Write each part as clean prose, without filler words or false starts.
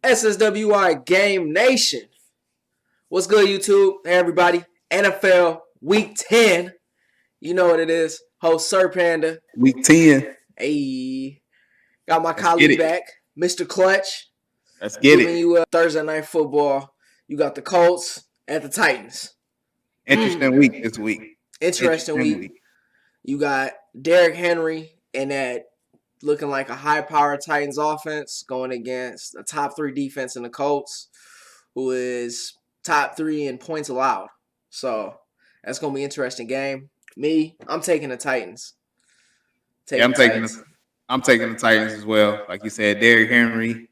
SSWI Game Nation. What's good, YouTube? Hey, everybody. NFL Week 10. You know what it is. Host Sir Panda. Week 10. Hey. Got my Let's colleague get it. back, Mr. Clutch. Let's get Giving it. you Thursday Night Football. You got the Colts at the Titans. Interesting week this week. Interesting week. You got Derrick Henry and that looking like a high-powered Titans offense going against a top 3 defense in the Colts, who is top 3 in points allowed. So that's going to be an interesting game. I'm taking the Titans. I'm taking the Titans as well. Like you said, Derrick Henry,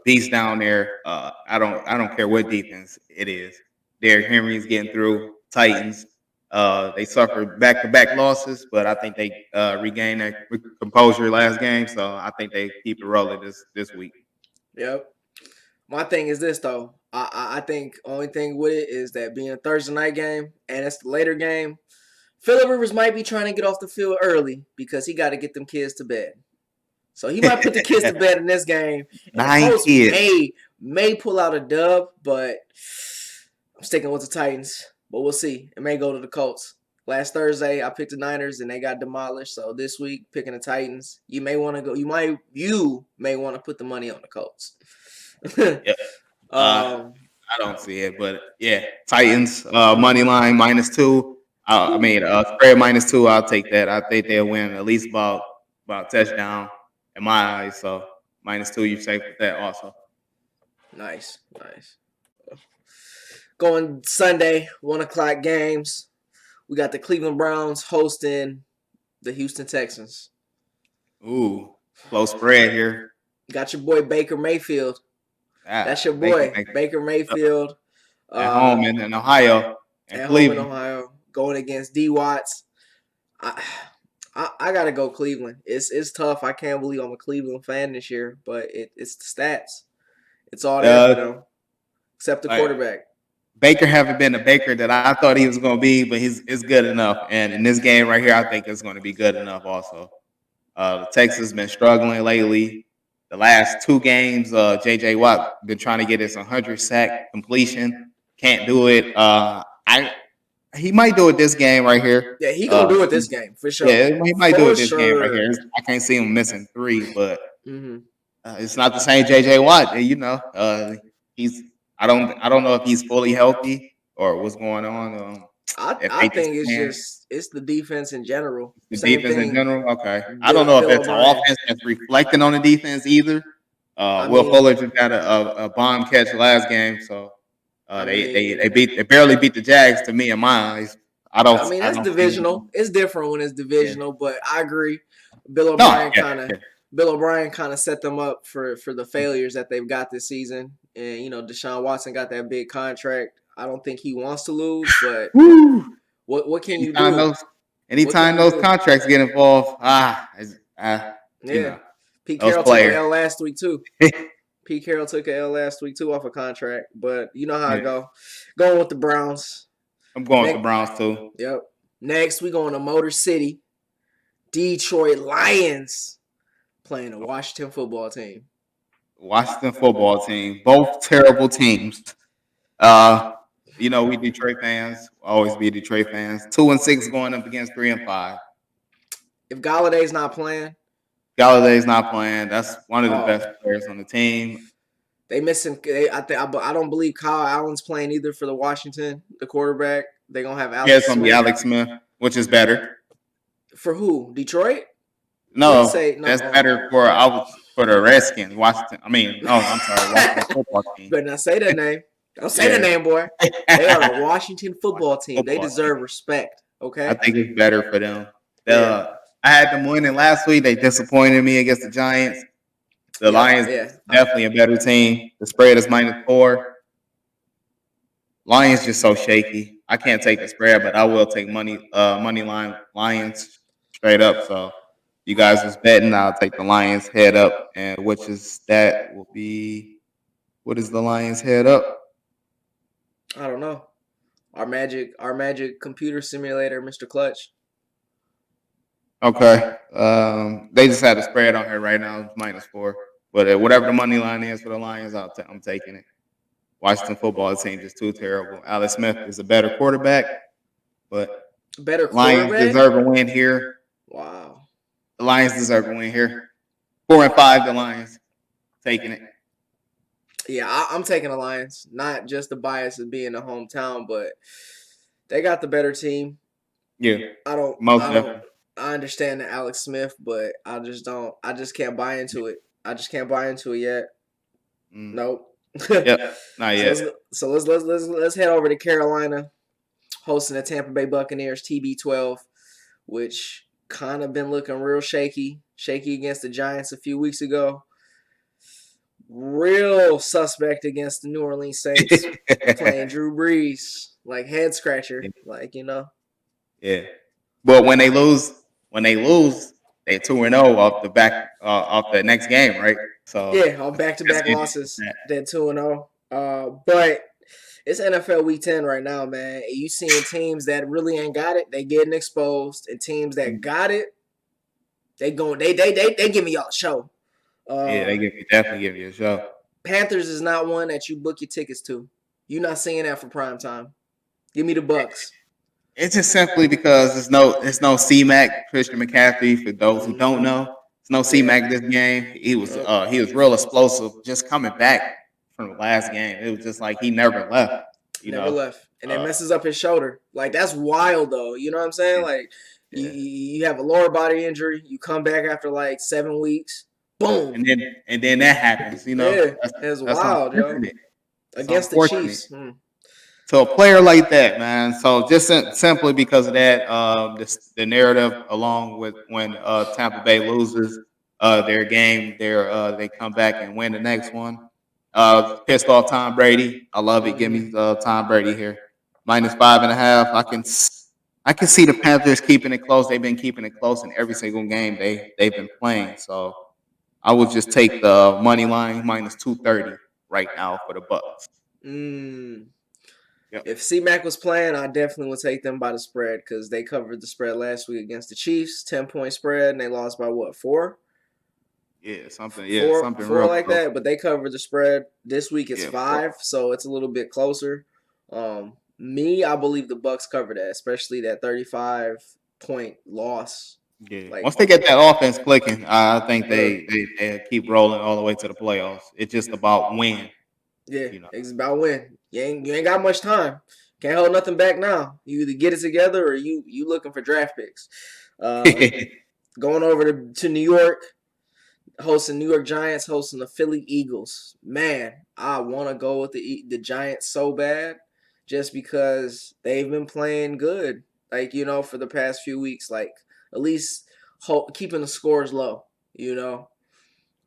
beast down there. I don't care what defense it is. Derrick Henry is getting through. Titans. They suffered back-to-back losses, but I think they regained their composure last game. So I think they keep it rolling this week. Yep. My thing is this, though. I think only thing with it is that being a Thursday night game and it's the later game, Phillip Rivers might be trying to get off the field early because he got to get them kids to bed. So he might put the kids to bed in this game. And the Colts may pull out a dub, but I'm sticking with the Titans. But we'll see. It may go to the Colts. Last Thursday, I picked the Niners and they got demolished. So this week, picking the Titans. You may want to go. You may want to put the money on the Colts. Yeah. I don't see it, but yeah, Titans money line -2. Spread -2. I'll take that. I think they'll win at least about a touchdown in my eyes. So -2, you're safe with that also. Nice. Going Sunday, 1:00 games. We got the Cleveland Browns hosting the Houston Texans. Ooh, close spread here. Got your boy Baker Mayfield. That's your boy, Baker Mayfield. At home in Ohio. Home in Ohio. Going against D. Watts. I got to go Cleveland. It's tough. I can't believe I'm a Cleveland fan this year, but it's the stats. It's all there for them, except the quarterback. Baker haven't been the Baker that I thought he was going to be, but it's good enough. And in this game right here, I think it's going to be good enough also. The Texans been struggling lately. The last 2 games, J.J. Watt been trying to get his 100-sack completion. Can't do it. He might do it this game right here. Yeah, he gonna do it this game for sure. Yeah, he might do it this game right here. I can't see him missing 3, but it's not the same J.J. Watt. You know, I don't know if he's fully healthy or what's going on. I think it's the defense in general. Okay. I don't know if it's an offense that's reflecting on the defense either. Will Fuller just got a bomb catch last game, so they barely beat the Jags to me in my eyes. That's divisional. It's different when it's divisional, but I agree. Bill O'Brien kind of set them up for the failures that they've got this season. And Deshaun Watson got that big contract. I don't think he wants to lose, but what can you do? Anytime those contracts get involved, Pete Carroll took an L last week too. Pete Carroll took an L last week too off a contract, but you know how I go. Going with the Browns. I'm going with the Browns too. Yep. Next, we going to Motor City. Detroit Lions playing the Washington football team. Both terrible teams. We Detroit fans always be Detroit fans. 2-6 going up against 3-5. If Galladay's not playing, that's one of the best players on the team. They missing. I don't believe Kyle Allen's playing either for the Washington, the quarterback. They're gonna have Alex. Yeah, it's gonna be Alex Smith, which is better. For who? Detroit? No, that's better for the Redskins. Washington. Washington football team. Better not say that name. Don't say the name, boy. They are the Washington football team. They deserve respect. Okay. I think it's better for them. I had them winning last week. They disappointed me against the Giants. The Lions definitely a better team. The spread is -4. Lions just so shaky. I can't take the spread, but I will take money line Lions straight up. So you guys is betting. I'll take the Lions head up, and what is the Lions head up? I don't know. Our magic computer simulator, Mr. Clutch. Okay. They just had a spread on here right now. It's -4. But whatever the money line is for the Lions, I'm taking it. Washington football team just too terrible. Alex Smith is a better quarterback, but Better Lions quarterback? deserve a win here. Wow. The Lions deserve a win here. 4-5, the Lions taking it. Yeah, I'm taking the Lions. Not just the bias of being the hometown, but they got the better team. Yeah, I understand the Alex Smith, but I just can't buy into it. I just can't buy into it yet. Nope. Yep, not yet. So let's head over to Carolina, hosting the Tampa Bay Buccaneers TB12, which kind of been looking real shaky against the Giants a few weeks ago. Real suspect against the New Orleans Saints playing Drew Brees, like head scratcher, like Yeah, but when they lose, they 2-0 off the next game, right? So yeah, on back-to-back losses, then 2-0. But it's NFL Week 10 right now, man. You seeing teams that really ain't got it, they getting exposed, and teams that got it, they giving y'all a show. Yeah, they definitely give you a show. Panthers is not one that you book your tickets to. You're not seeing that for prime time. Give me the Bucs. It's just simply because it's no C-Mac, Christian McCaffrey. For those who don't know, it's no C-Mac this game. He was real explosive, just coming back from the last game. It was just like he never left. Never left, and it messes up his shoulder. Like that's wild, though. You know what I'm saying? Like you have a lower body injury, you come back after like 7 weeks, boom, and then that happens. Yeah, that's wild, yo. Against the Chiefs. So a player like that, man. So just simply because of that, the narrative, along with when Tampa Bay loses their game, they come back and win the next one. Pissed off Tom Brady. I love it. Give me Tom Brady here. -5.5. I can see the Panthers keeping it close. They've been keeping it close in every single game they've been playing. So I would just take the money line -230 right now for the Bucs. Yep. If C-Mac was playing, I definitely would take them by the spread because they covered the spread last week against the Chiefs, 10-point spread, and they lost by what, 4? Yeah, something four like close. That. But they covered the spread. This week it's 5, so it's a little bit closer. I believe the Bucs cover that, especially that 35-point loss. Yeah. Once they get that offense clicking, I think they keep rolling all the way to the playoffs. It's just about when. Yeah, it's about when. You ain't got much time. Can't hold nothing back now. You either get it together or you looking for draft picks. Going over to New York, hosting New York Giants, hosting the Philly Eagles. Man, I want to go with the Giants so bad just because they've been playing good. Like, for the past few weeks, like at least keeping the scores low,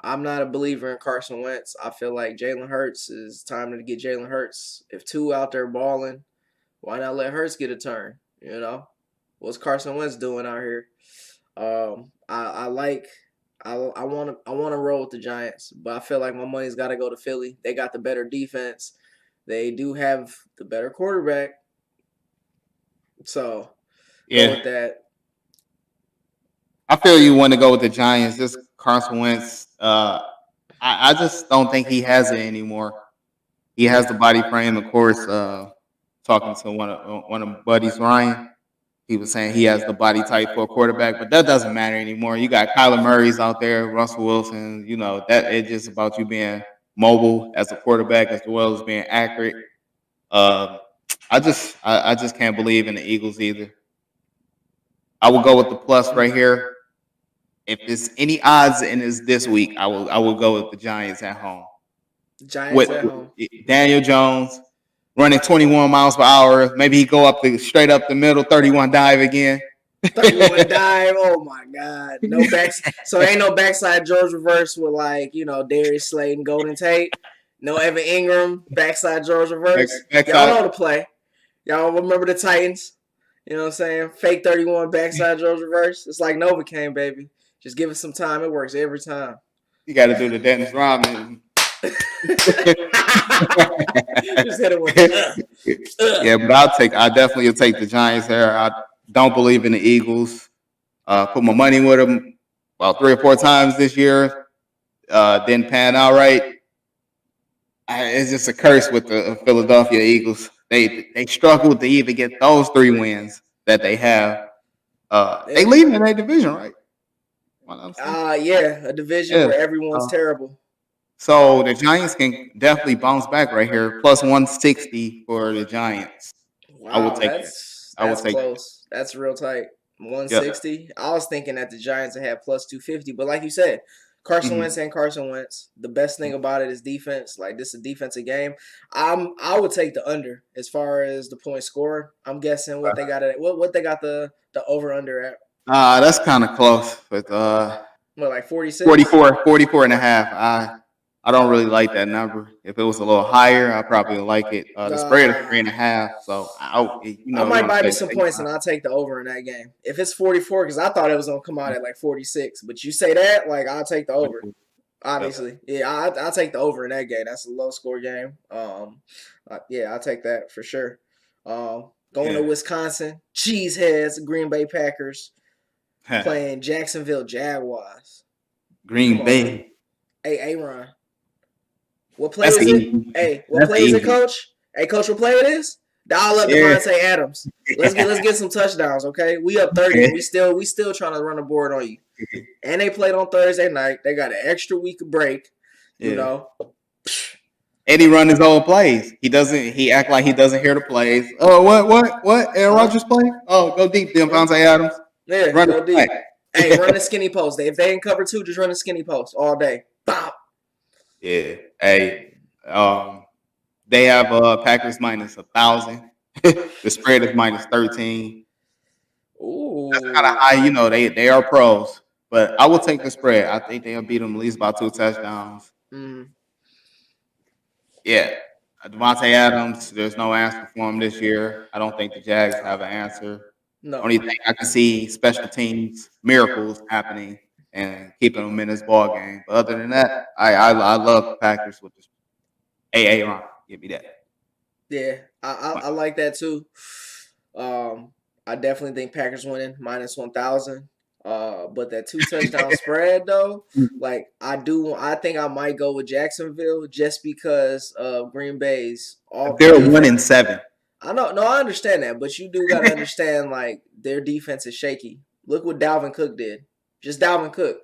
I'm not a believer in Carson Wentz. I feel like Jalen Hurts is time to get Jalen Hurts. If 2 out there balling, why not let Hurts get a turn? What's Carson Wentz doing out here? I want to roll with the Giants, but I feel like my money's got to go to Philly. They got the better defense. They do have the better quarterback. So, go with that. I feel you want to go with the Giants. This Carson Wentz, I just don't think he has it anymore. He has the body frame, of course. Talking to one of my buddies, Ryan, he was saying he has the body type for a quarterback, but that doesn't matter anymore. You got Kyler Murray's out there, Russell Wilson. That it's just about you being mobile as a quarterback as well as being accurate. I just can't believe in the Eagles either. I will go with the plus right here. If there's any odds in this week, I will go with the Giants at home. Giants at home. Daniel Jones running 21 miles per hour. Maybe he go straight up the middle, 31 dive again. 31 dive. Oh my God. No backs. So ain't no backside George reverse with Darius Slayton, Golden Tate. No Evan Ingram, backside George reverse. Y'all know the play. Y'all remember the Titans. You know what I'm saying? Fake 31 backside George reverse. It's like Novocaine, baby. Just give it some time. It works every time. You got to do the Dennis Rodman. Just hit it with yeah, but I definitely will take the Giants there. I don't believe in the Eagles. Put my money with them about 3 or 4 times this year. didn't pan out right. It's just a curse with the Philadelphia Eagles. They struggled to even get those 3 wins that they have. They lead in their division, right? Yeah, a division Yeah. where everyone's terrible. So the Giants can definitely bounce back right here. Plus 160 for the Giants. I will Wow, take that. I will that's take that. close. That's real tight. Yeah. 160. I was thinking that the Giants would have plus 250, but like you said, Carson Mm-hmm. Wentz and Carson Wentz. The best thing about it is defense. Like this is a defensive game. I would take the under as far as the point scored. I'm guessing what they got at what they got the over under at. That's kind of close with What, like 46? 44 and a half. I don't really like that number. If it was a little higher, I probably would like it. The spread is 3.5, so I you might want to buy me say some points and I'll take the over in that game. If it's 44, because I thought it was gonna come out at like 46, but you say that, like I'll take the over. Obviously, yeah, I'll take the over in that game. That's a low score game. Yeah, I'll take that for sure. Going to Wisconsin, Cheeseheads, Green Bay Packers playing Jacksonville Jaguars. Green Bay. Man. Hey, Aaron. What play is it? Hey, what play is it, Coach? Hey, Coach, what play it is? Dial up Devontae Adams. Let's get some touchdowns, okay? We up 30 and we still trying to run the board on you. And they played on Thursday night. They got an extra week of break. You know. And he run his own plays. He act like he doesn't hear the plays. Oh, what? Aaron Rodgers play? Oh, go deep, Devontae Adams. Yeah, run go deep. Hey, run the skinny post. If they ain't cover 2, just run the skinny post all day. Bop. Yeah. Hey, they have Packers minus 1,000. The spread is minus 13. Ooh, that's kind of high. You know, they are pros, but I will take the spread. I think they'll beat them at least by 2 touchdowns. Yeah, Devontae Adams. There's no answer for him this year. I don't think the Jags have an answer. No. Only thing I can see special teams miracles happening and keeping them in this ball game. But other than that, I love the Packers with this. AA Ron, give me that. Yeah, I like that too. I definitely think Packers winning minus 1,000. But that 2 touchdown spread though, like I think I might go with Jacksonville just because of Green Bay's all. They're 1-7. I know, no, I understand that, but you do gotta understand like their defense is shaky. Look what Dalvin Cook did, just Dalvin Cook,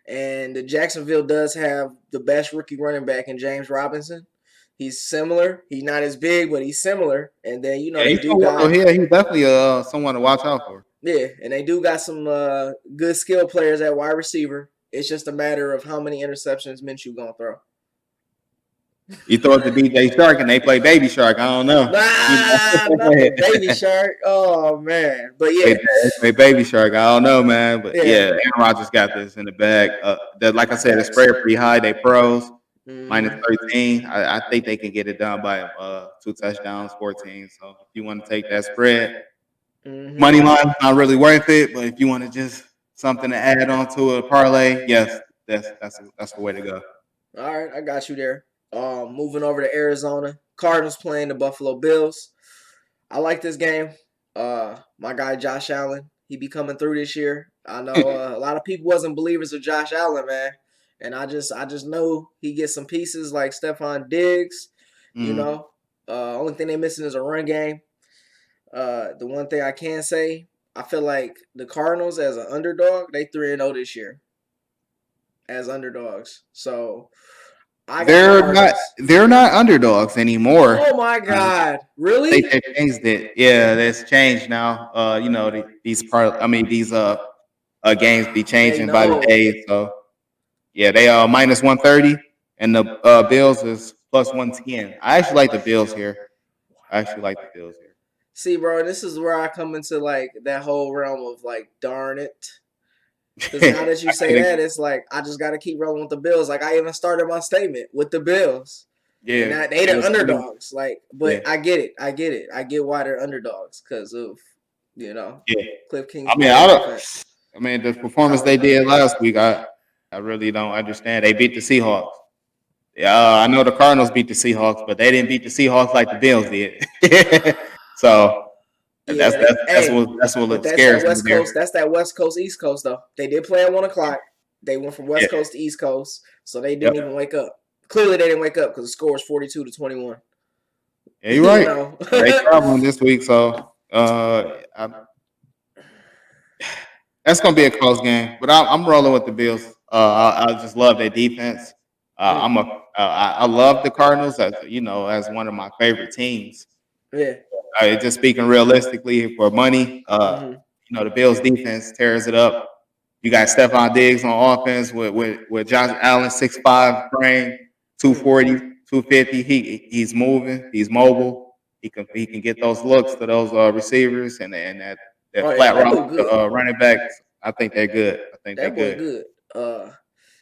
and the Jacksonville does have the best rookie running back in James Robinson. He's similar. He's not as big, but he's similar. And then he's definitely someone to watch out for. Yeah, and they do got some good skill players at wide receiver. It's just a matter of how many interceptions Minshew gonna throw. You throw it to DJ Shark and they play Baby Shark. I don't know. Not Baby Shark. Oh man, but yeah, they play Baby Shark. I don't know, man. But yeah, Aaron Rodgers got this in the bag. Like I said, the spread pretty high. They pros. Minus 13. I think they can get it done by 2 touchdowns, 14. So if you want to take that spread, money line not really worth it. But if you want to just something to add on to a parlay, yes, that's the way to go. All right, I got you there. Moving over to Arizona, Cardinals playing the Buffalo Bills. I like this game. My guy Josh Allen, he be coming through this year. I know a lot of people wasn't believers of Josh Allen, man. And I just know he gets some pieces like Stephon Diggs. You know, only thing they missing is a run game. The one thing I can say, I feel like the Cardinals as an underdog, they 3-0 this year as underdogs. So they're not underdogs anymore. Oh my God! Really? They changed it. Yeah, that's changed now. You know these games be changing by the day. So. Yeah, they are minus 130, and the Bills is plus 110. I actually like the Bills here. See, bro, this is where I come into like that whole realm of like, darn it. Because now that you say that, it's like I just got to keep rolling with the Bills. Like I even started my statement with the Bills. Yeah, and they the underdogs. Like, but I get it. I get why they're underdogs because of Cliff King's. I mean, the performance they did last week, I really don't understand. They beat the Seahawks. I know the Cardinals beat the Seahawks, but they didn't beat the Seahawks like the Bills did. So that's what scares me. That's that West Coast, East Coast though. They did play at 1:00. They went from West Coast to East Coast, so they didn't Yep. even wake up. Clearly, they didn't wake up because the score was 42-21. Yeah, you're right. They traveling this week, so that's gonna be a close game. But I'm rolling with the Bills. I just love their defense. I love the Cardinals as as one of my favorite teams. Yeah. Just speaking realistically for money, the Bills defense tears it up. You got Stephon Diggs on offense with Josh Allen 6'5" frame, 240, 250. He's moving, he's mobile. He can get those looks to those receivers and that flat That route boy to good. running backs. I think they're good. I think they're That boy good. good.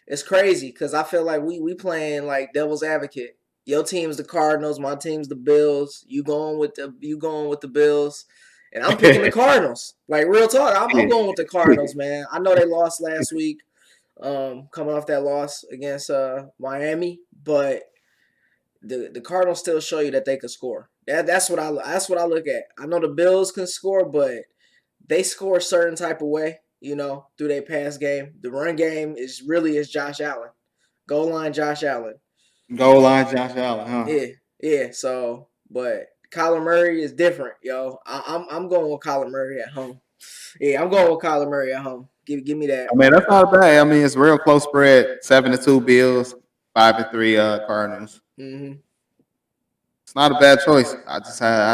It's crazy because I feel like we playing like devil's advocate. Your team's the Cardinals, my team's the Bills. You going with the Bills, and I'm picking the Cardinals. Like real talk, I'm going with the Cardinals, man. I know they lost last week, coming off that loss against Miami, but the Cardinals still show you that they can score. That's what I look at. I know the Bills can score, but they score a certain type of way, through their pass game. The run game is Josh Allen. Goal line Josh Allen. Goal line Josh Allen, huh? Yeah. So, but Kyler Murray is different, yo. I'm going with Kyler Murray at home. Yeah, I'm going with Kyler Murray at home. Give me that. I mean, that's not bad. I mean, it's real close spread. 7-2 Bills, 5-3 Cardinals. Mm-hmm. It's not a bad choice. I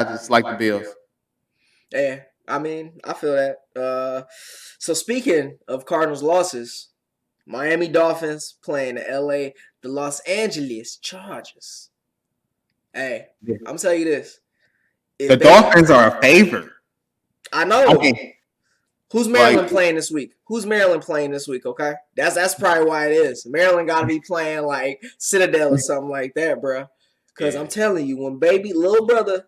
just like the Bills. Yeah, I mean, I feel that. So speaking of Cardinals losses, Miami Dolphins playing the Los Angeles Chargers. Hey, I'm telling you this. The Dolphins are a favorite. I know. I mean, who's Maryland playing this week? Who's Maryland playing this week? Okay, that's probably why it is. Maryland got to be playing like Citadel or something like that, bro. Because I'm telling you, when little brother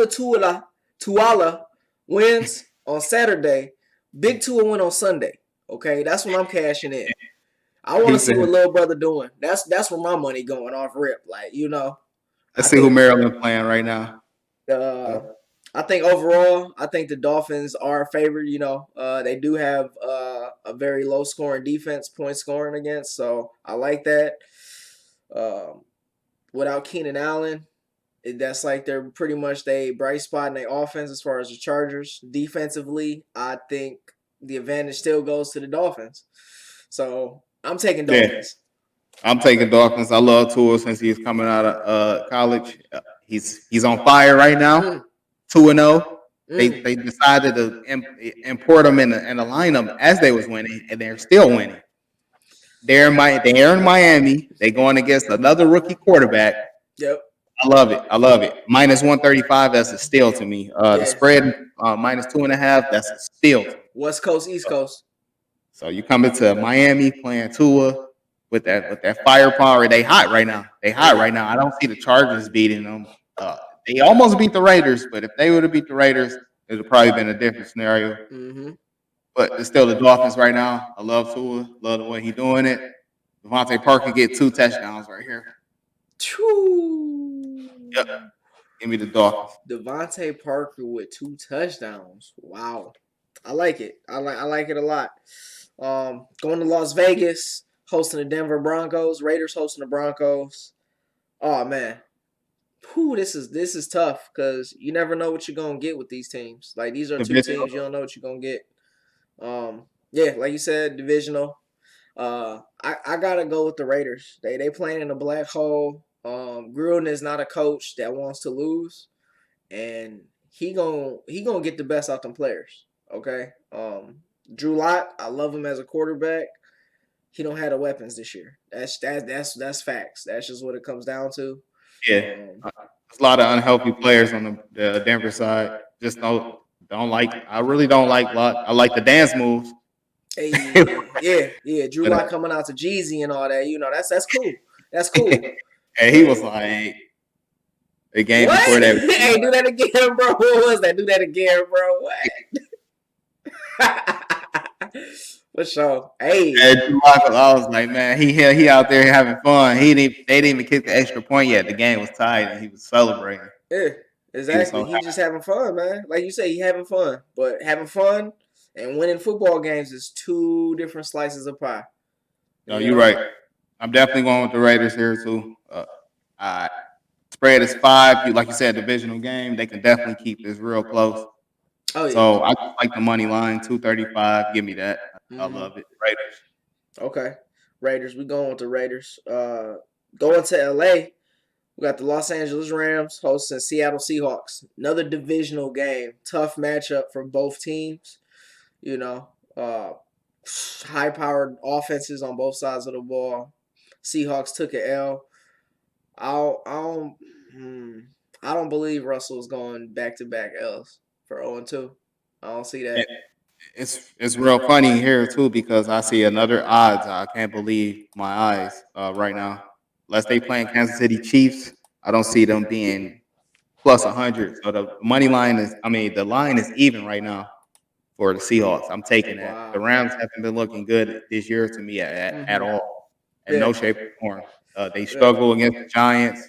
Tuala wins on Saturday, Big Tua win on Sunday. Okay, that's when I'm cashing in. I want to see what little brother doing. That's where my money going off rip. Like let's see who Maryland playing right now. I think overall, I think the Dolphins are a favorite. They do have a very low scoring defense, point scoring against. So I like that. Without Keenan Allen, that's like they're pretty much they bright spot in their offense as far as the Chargers. Defensively, I think the advantage still goes to the Dolphins. So I'm taking Dolphins. I'm taking Dolphins. I love Tua since he's coming out of college. He's on fire right now. 2-0. They decided to import him in the lineup as they was winning, and they're still winning. They're in Miami. They're going against another rookie quarterback. Yep. I love it. Minus 135. That's a steal to me. The spread minus 2.5. That's a steal. West Coast, East Coast. So you come into Miami playing Tua with that firepower. They hot right now. I don't see the Chargers beating them. They almost beat the Raiders, but if they would have beat the Raiders, it would have probably been a different scenario. Mm-hmm. But it's still the Dolphins right now. I love Tua. Love the way he's doing it. Devontae Parker get 2 touchdowns right here. Yep. Give me the Dolphins. Devontae Parker with 2 touchdowns. Wow. I like it. I like it a lot. Going to Las Vegas, hosting the Denver Broncos. Raiders hosting the Broncos. Oh man. Whew, this is tough because you never know what you're gonna get with these teams. Like these are 2 teams you don't know what you're gonna get. Yeah, like you said, divisional. I gotta go with the Raiders. They playing in a black hole. Gruden is not a coach that wants to lose, and he gonna get the best out them players. Okay. Drew Lock, I love him as a quarterback. He don't have the weapons this year. That's facts. That's just what it comes down to. Yeah, there's a lot of unhealthy players on the Denver side. Just don't like. I really don't like Lock. I like the dance moves. Hey, yeah. Drew Lock coming out to Jeezy and all that. That's cool. That's cool. And he was like, the game what? before that. Hey, do that again, bro. What was that? Do that again, bro. What? For sure. Hey. I was like, man, he out there having fun. They didn't even kick the extra point yet. The game was tied and he was celebrating. Yeah, exactly. He's just having fun, man. Like you say, he having fun. But having fun and winning football games is 2 different slices of pie. No, you're right. I'm definitely going with the Raiders here too. I spread is 5. You like you said, divisional game. They can definitely keep this real close. Oh yeah. So I just like the money line 235. Give me that. I Mm-hmm. love it. Raiders. Okay. Raiders. We going with the Raiders. Going to LA. We got the Los Angeles Rams hosting Seattle Seahawks. Another divisional game. Tough matchup for both teams. You know, high-powered offenses on both sides of the ball. Seahawks took an L. I don't, I don't, hmm, I don't believe Russell's going back-to-back L's for 0-2. I don't see that. It's real funny here too because I see another odds. I can't believe my eyes right now. Unless they playing Kansas City Chiefs, I don't see them being plus 100. So the money line is, I mean, the line is even right now for the Seahawks. I'm taking that. The Wow. Rams haven't been looking good this year to me at Mm-hmm. all, in Yeah. no shape or form. They Yeah. struggle against the Giants.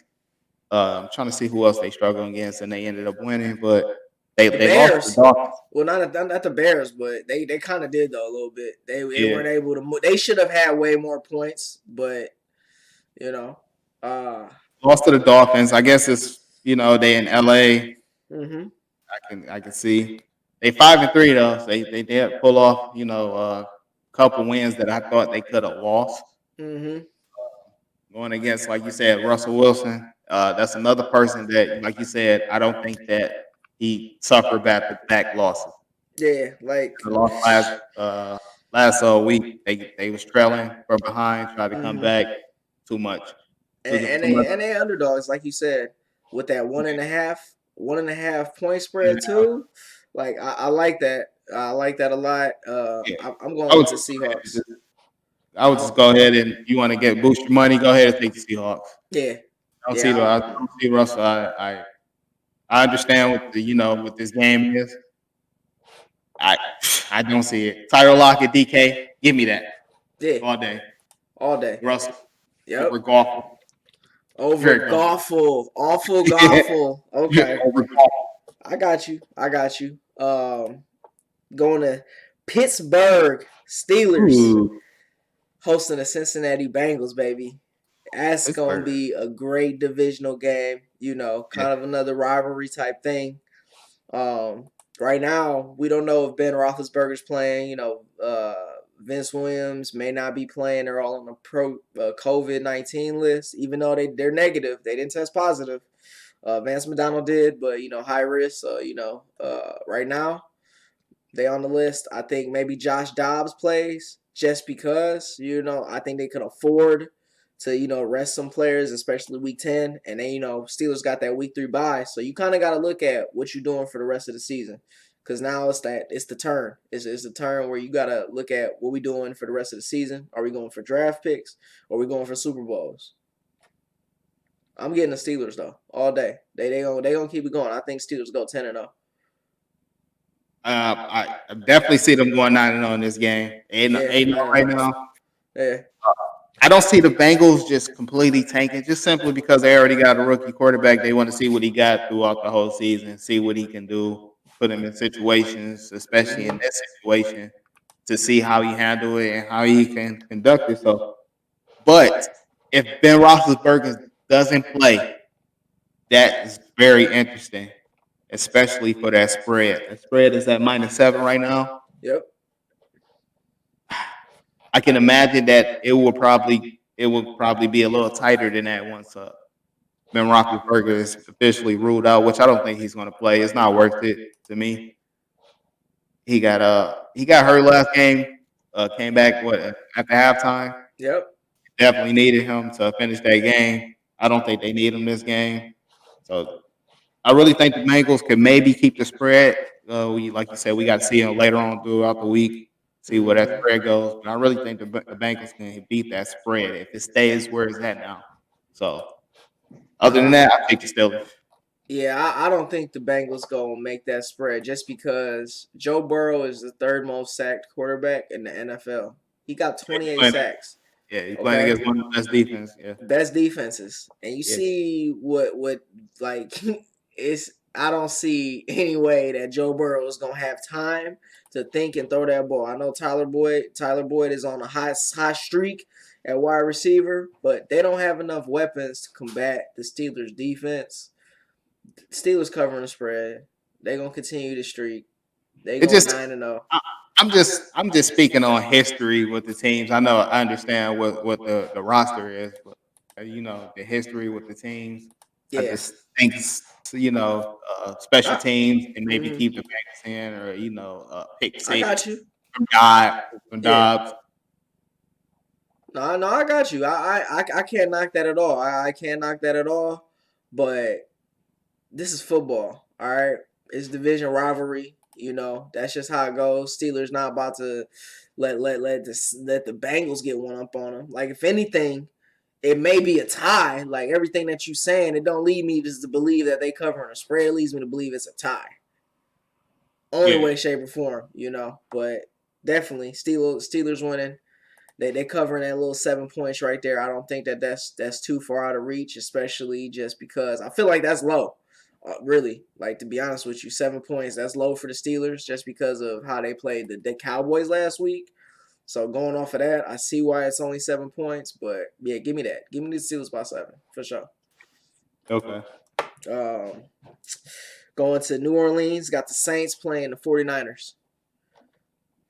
I'm trying to see who else they struggle against, and they ended up winning, but The they lost to the Bears. Dolphins. Well, not the Bears, but they kind of did though a little bit. They Yeah, weren't able to. They should have had way more points, but you know. Uh. lost to the Dolphins. I guess it's they in LA. Mhm. I can see they 5-3 though. So they did pull off a couple wins that I thought they could have lost. Mhm. Going against, like you said, Russell Wilson. That's another person that, like you said, I don't think that he suffered back losses. Yeah, like. The loss last week, they was trailing from behind, tried to come Mhm. back. Too much, And too much. they underdogs, like you said, with that 1.5 point spread too. Like I like that. I like that a lot. Yeah, I'm I going would with the just go ahead and Seahawks. I would just go ahead and you want to get boost your money, go ahead and take the Seahawks. Yeah, I yeah. don't see Russell. I understand what what this game is. I I don't see it. Tyler Lockett, DK, give me that Yeah, all day. all day. Russell Yep. over golf. Over Here it comes. awful Yeah, golful. Okay, over golf. I got you. I got you. Going to Pittsburgh Steelers Ooh, hosting the Cincinnati Bengals, baby. That's gonna Pittsburgh. be a great divisional game. Yeah, Kind of another rivalry type thing. Um, right now, we don't know if Ben Roethlisberger's playing. Vince Williams may not be playing. They're all on the pro COVID-19 list, even though they're negative. They didn't test positive. Vance McDonald did, but high risk. So right now they on the list. I think maybe Josh Dobbs plays just because I think they could afford to rest some players, especially week 10, and then Steelers got that week 3 bye, so you kind of got to look at what you're doing for the rest of the season. Because now it's the turn. It's the turn where you got to look at what we doing for the rest of the season. Are we going for draft picks? Or are we going for Super Bowls? I'm getting the Steelers though all day. They gonna keep it going. I think Steelers go 10-0. I definitely see them going 9-0 in this game. 8-0 Yeah, right now. yeah. I don't see the Bengals just completely tanking, just simply because they already got a rookie quarterback. They want to see what he got throughout the whole season, see what he can do, put him in situations, especially in this situation, to see how he handle it and how he can conduct himself. But if Ben Roethlisberger doesn't play, that is very interesting, especially for that spread. That spread is at -7 right now. Yep. I can imagine that it will probably be a little tighter than that once Ben Roethlisberger is officially ruled out, which I don't think he's going to play. It's not worth it to me. He got hurt last game. Came back after halftime. Yep. Definitely needed him to finish that game. I don't think they need him this game. So I really think the Bengals could maybe keep the spread. Like you said, we got to see them later on throughout the week, see where that spread goes. But I really think the Bengals can beat that spread if it stays where it's at now. So other than that, I take the Steelers. Yeah, I don't think the Bengals gonna make that spread just because Joe Burrow is the third most sacked quarterback in the NFL. He got Yeah, he's 28 playing, sacks. yeah, he's playing Okay, against one of the best defense. Yeah, best defenses, and you yeah. see what like it's. I don't see any way that Joe Burrow is gonna have time to think and throw that ball. I know Tyler Boyd is on a high streak, at wide receiver, but they don't have enough weapons to combat the Steelers' defense. Steelers covering the spread. They're gonna continue the streak. They It going just 9-0. I'm just speaking on history with the teams. I understand what the roster is, but the history with the teams. I Yeah, just think special I, teams and maybe mhm. keep the Bengals in, or pick I six got you. from Dodd from Yeah. Dobbs. No, I got you. I can't knock that at all. I can't knock that at all. But this is football, all right? It's division rivalry. That's just how it goes. Steelers not about to let the Bengals get one up on them. Like, if anything, it may be a tie. Like, everything that you saying, it don't lead me just to believe that they covering a spread. It leads me to believe it's a tie. Only Yeah, way, shape, or form. But definitely Steelers winning. They covering that little 7 points right there. I don't think that's too far out of reach, especially just because I feel like that's low. Really, like, to be honest with you, 7 points, that's low for the Steelers just because of how they played the Cowboys last week. So going off of that, I see why it's only 7 points. But yeah, give me that. Give me the Steelers by 7 for sure. okay. Um, Going to New Orleans, got the Saints playing the 49ers.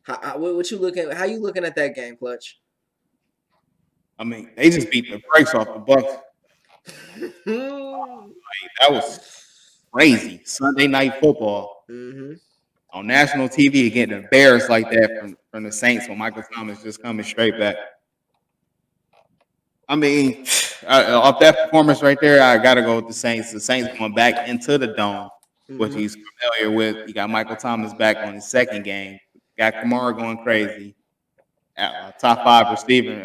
What you looking? How you looking at that game, Clutch? I mean, they just beat the brakes off the Bucs. That was crazy. Sunday night football Mm-hmm. on national TV, getting embarrassed like that from the Saints when Michael Thomas just coming straight back. I mean, off that performance right there, I got to go with the Saints. The Saints going back into the dome, which Mm-hmm. he's familiar with. You got Michael Thomas back on his second game. Got Kamara going crazy. Top five receiving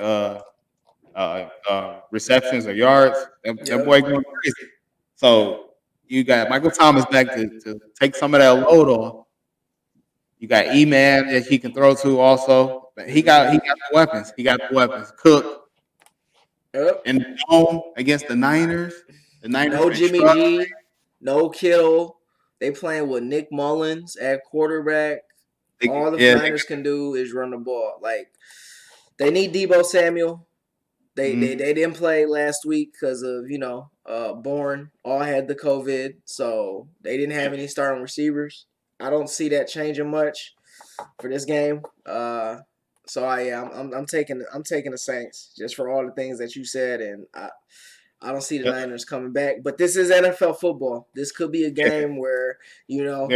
receptions or yards. That boy going crazy. So you got Michael Thomas back to take some of that load off. You got E-Man that he can throw to also. But he got the weapons. He got the weapons. Cook Yep. in the dome against the Niners. The Niners No been Jimmy struggling. G. No Kittle. They playing with Nick Mullins at quarterback. All the Yeah, Niners can do is run the ball. Like, they need Debo Samuel. They didn't play last week because of Bourne all had the COVID, so they didn't have any starting receivers. I don't see that changing much for this game. I'm taking the Saints just for all the things that you said, and I don't see the Yep. Niners coming back. But this is NFL football. This could be a game where Yeah.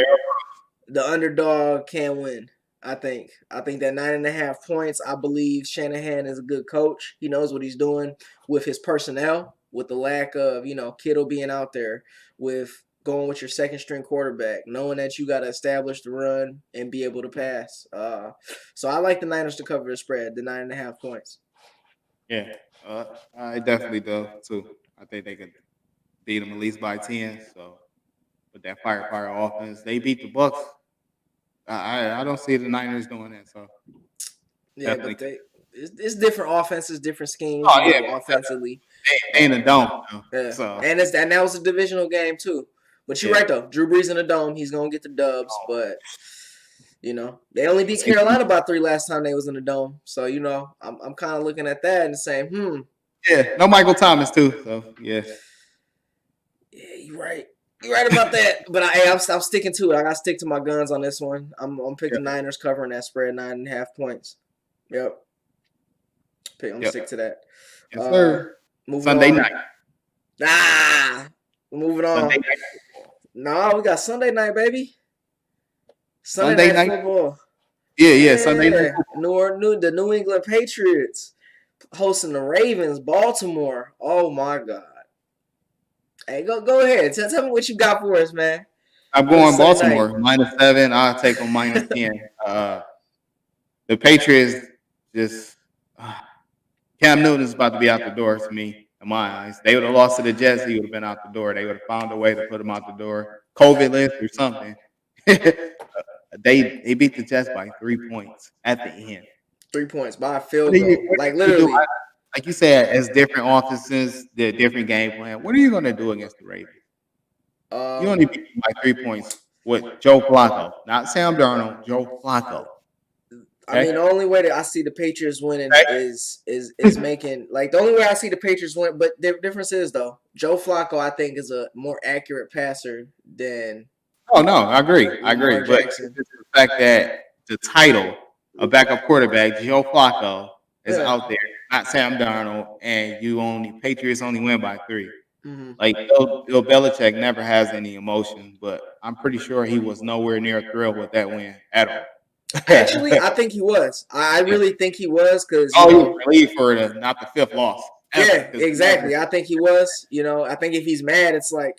the underdog can win. I think that 9.5 points. I believe Shanahan is a good coach. He knows what he's doing with his personnel, with the lack of Kittle being out there, with going with your second string quarterback, knowing that you got to establish the run and be able to pass. So I like the Niners to cover the spread, the 9.5 points. Yeah, I definitely do too. I think they could beat them at least by 10. So with that firepower offense, they beat the Bucs. I don't see the Niners doing that. So Yeah, definitely. but it's different offenses, different schemes, Oh yeah, offensively. they in the dome. Yeah, So and that was a divisional game too. But you're yeah. right though. Drew Brees in the dome, he's gonna get the dubs. But they only beat See, Carolina by 3 last time they was in the dome. So I'm kind of looking at that and saying, yeah, no Michael Thomas too. So yeah. yeah, you're right. You're right about that. But I'm sticking to it. I gotta stick to my guns on this one. I'm picking Niners covering that spread 9.5 points. Yep. I'm gonna Yep. stick to that. Yes, sir. Moving Sunday on. night. Moving Sunday on. night. No, we got Sunday night, baby. Sunday Sunday night night. football. Yeah. Sunday night. Yeah, the New England Patriots hosting the Ravens, Baltimore. Oh my God! Hey, go ahead. Tell me what you got for us, man. I'm For the going Sunday night. -7. I'll take them -10. The Patriots just Cam Newton is about to be out the door to me, in my eyes. They would have lost to the Jets, he would have been out the door. They would have found a way to put him out the door. COVID list or something. They beat the Jets by 3 points at the end. 3 points by a What field are you goal. what are Like, you gonna do? literally. Like you said, as different offenses, the different game plan. What are you gonna do against the Ravens? You only beat them by 3 points with Joe Flacco. Not Sam Darnold, Joe Flacco. I mean, the only way that I see the Patriots winning is making like the only way I see the Patriots win. But the difference is though, Joe Flacco I think is a more accurate passer than. Oh no, I agree. Lamar But Jackson. it's the fact that the title of backup quarterback Joe Flacco is out there, not Sam Darnold, and Patriots only win by 3. Mm-hmm. Like Bill Belichick never has any emotion, but I'm pretty sure he was nowhere near thrilled with that win at all. Actually, I think he was. I really think he was because he was relieved for not the 5th loss. Yeah, exactly. I think he was. I think if he's mad, it's like,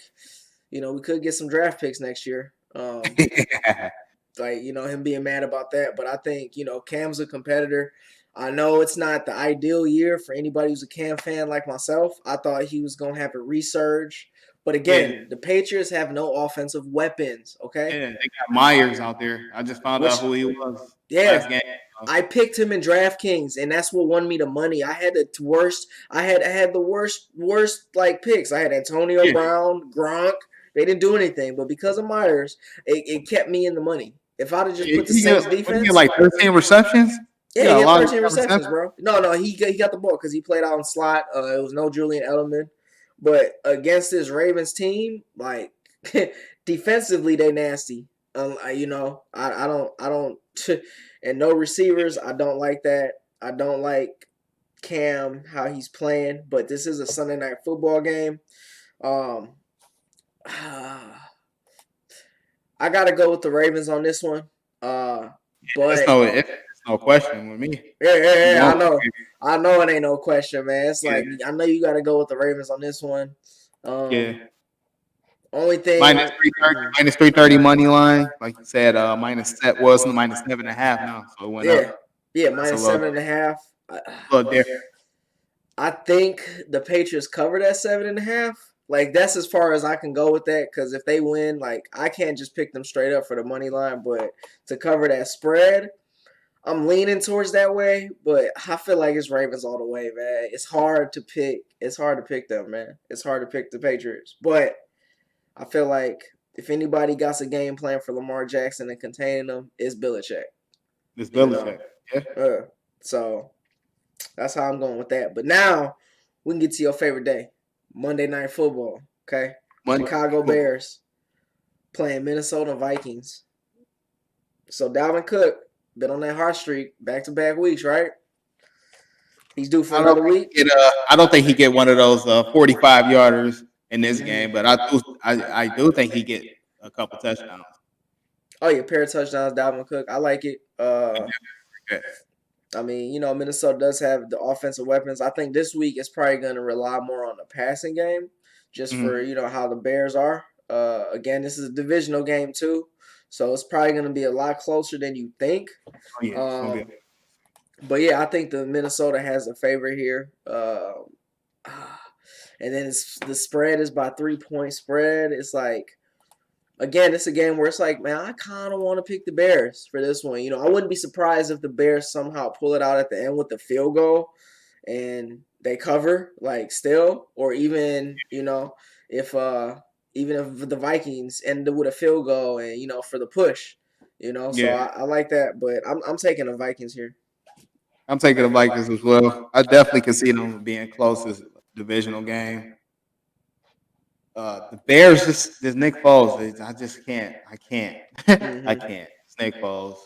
we could get some draft picks next year. Like, him being mad about that. But I think, Cam's a competitor. I know it's not the ideal year for anybody who's a Cam fan like myself. I thought he was going to have a resurge. But again, the Patriots have no offensive weapons, okay? Yeah, they got Myers out there. I just found out who he was last game. I picked him in DraftKings, and that's what won me the money. I had the worst. I had the worst like picks. I had Antonio Brown, Gronk. They didn't do anything, but because of Myers, it kept me in the money. If I'd have just put the Saints defense, he like 13 receptions. Yeah, he had 13 receptions, bro. No, he got the ball because he played out in slot. It was no Julian Edelman, but against this Ravens team, like defensively, they nasty. I don't, and no receivers. I don't like that. I don't like Cam how he's playing. But this is a Sunday night football game. I gotta go with the Ravens on this one. But it's no question with me. Yeah. I know it ain't no question, man. It's like I know you gotta go with the Ravens on this one. Only thing minus 330 money line, like you said, minus 7.5 now, so it went up. Yeah, minus 7.5. I think the Patriots covered that 7.5. Like that's as far as I can go with that because if they win, like I can't just pick them straight up for the money line, but to cover that spread, I'm leaning towards that way. But I feel like it's Ravens all the way, man. It's hard to pick. It's hard to pick them, man. It's hard to pick the Patriots, but I feel like if anybody got a game plan for Lamar Jackson and containing them, it's Belichick. It's Belichick. Yeah. So that's how I'm going with that. But now we can get to your favorite day. Monday Night Football, okay? Chicago Bears playing Minnesota Vikings. So Dalvin Cook been on that hot streak back-to-back weeks, right? He's due for another week. I don't think he get one of those 45-yarders in this game, but I do think he get a couple touchdowns. Oh yeah, pair of touchdowns, Dalvin Cook. I like it. I mean, Minnesota does have the offensive weapons. I think this week it's probably going to rely more on the passing game, just for how the Bears are. Again, this is a divisional game too, so it's probably going to be a lot closer than you think. But yeah, I think the Minnesota has a favor here. And then the spread is by 3-point spread. It's like, again, it's a game where it's like, man, I kind of want to pick the Bears for this one. I wouldn't be surprised if the Bears somehow pull it out at the end with the field goal and they cover, like, still. Or even, if the Vikings end with a field goal and, for the push. So I like that. But I'm taking the Vikings here. I'm taking the Vikings as well. I definitely can see them being close as divisional game. The Bears, just Nick Foles. I just can't. I can't. I can't. It's Nick Foles.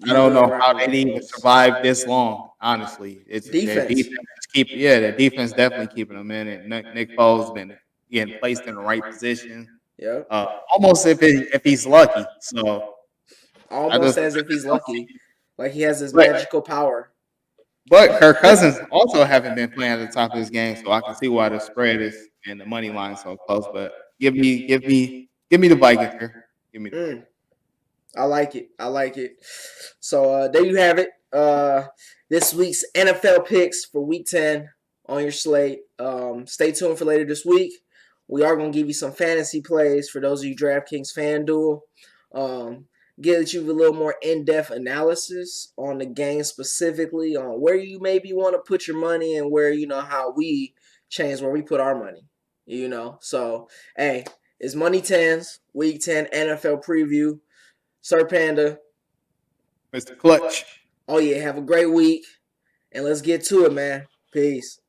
I don't know how they even survive this long. Honestly, it's defense. Their defense definitely keeping them in it. Nick Foles has been getting placed in the right position. Yeah. Almost if he's lucky. So almost as if he's lucky, like he has this magical power. But Kirk Cousins also haven't been playing at the top of his game, so I can see why the spread is and the money line so close. But give me the Vikings here. Give me the Vikings. I like it. So there you have it. This week's NFL picks for Week 10 on your slate. Stay tuned for later this week. We are going to give you some fantasy plays for those of you DraftKings FanDuel. Get you a little more in-depth analysis on the game specifically, on where you maybe want to put your money and where, how we change where we put our money, So, hey, it's Money 10s, Week 10 NFL preview. Sir Panda, Mr. Clutch. Oh yeah, have a great week, and let's get to it, man. Peace.